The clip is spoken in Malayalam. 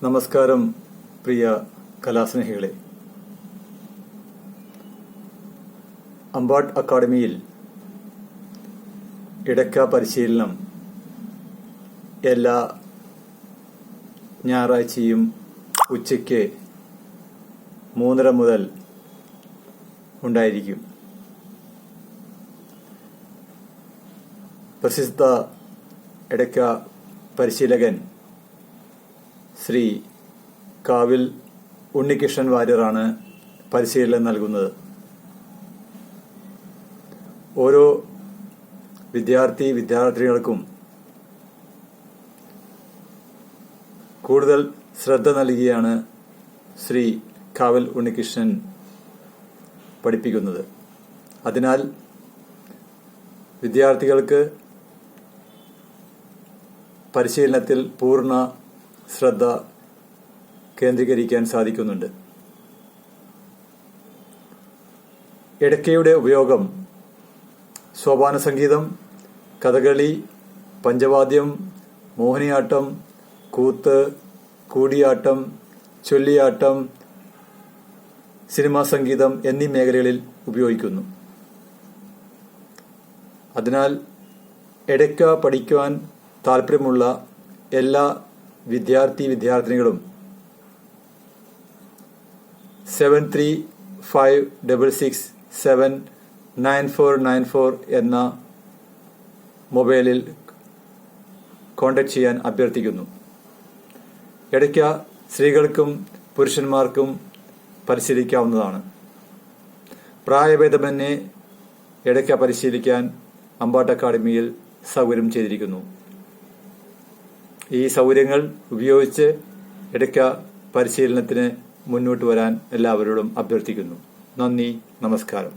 നമസ്കാരം പ്രിയ കലാസ്നേഹികളെ. അമ്പാട്ട് അക്കാദമിയിൽ ഇടയ്ക്ക പരിശീലനം എല്ലാ ഞായറാഴ്ചയും ഉച്ചയ്ക്ക് 3:30 മുതൽ ഉണ്ടായിരിക്കും. പ്രസിദ്ധ ഇടയ്ക്ക പരിശീലകൻ ശ്രീ കാവിൽ ഉണ്ണികൃഷ്ണൻ വാര്യറാണ് പരിശീലനം നൽകുന്നത്. ഓരോ വിദ്യാർത്ഥിനികൾക്കും കൂടുതൽ ശ്രദ്ധ നൽകിയാണ് ശ്രീ കാവിൽ ഉണ്ണികൃഷ്ണൻ പഠിപ്പിക്കുന്നത്. അതിനാൽ വിദ്യാർത്ഥികൾക്ക് പരിശീലനത്തിൽ പൂർണ്ണ ശ്രദ്ധ കേന്ദ്രീകരിക്കാൻ സാധിക്കുന്നുണ്ട്. ഇടയ്ക്കയുടെ ഉപയോഗം സോപാന സംഗീതം, കഥകളി, പഞ്ചവാദ്യം, മോഹിനിയാട്ടം, കൂത്ത്, കൂടിയാട്ടം, ചൊല്ലിയാട്ടം, സിനിമാ സംഗീതം എന്നീ മേഖലകളിൽ ഉപയോഗിക്കുന്നു. അതിനാൽ ഇടയ്ക്ക പഠിക്കുവാൻ താല്പര്യമുള്ള എല്ലാ വിദ്യാർത്ഥിനികളും 7356679494 എന്ന മൊബൈലിൽ കോൺടാക്ട് ചെയ്യാൻ അഭ്യർത്ഥിക്കുന്നു. ഇടയ്ക്ക സ്ത്രീകൾക്കും പുരുഷന്മാർക്കും പരിശീലിക്കാവുന്നതാണ്. പ്രായഭേദമന്യേ ഇടയ്ക്ക പരിശീലിക്കാൻ അമ്പാട്ട് അക്കാദമിയിൽ സൗകര്യം ചെയ്തിരിക്കുന്നു. ഈ സൗകര്യങ്ങൾ ഉപയോഗിച്ച് ഇടയ്ക്ക പരിശീലനത്തിന് മുന്നോട്ട് വരാൻ എല്ലാവരോടും അഭ്യർത്ഥിക്കുന്നു. നന്ദി, നമസ്കാരം.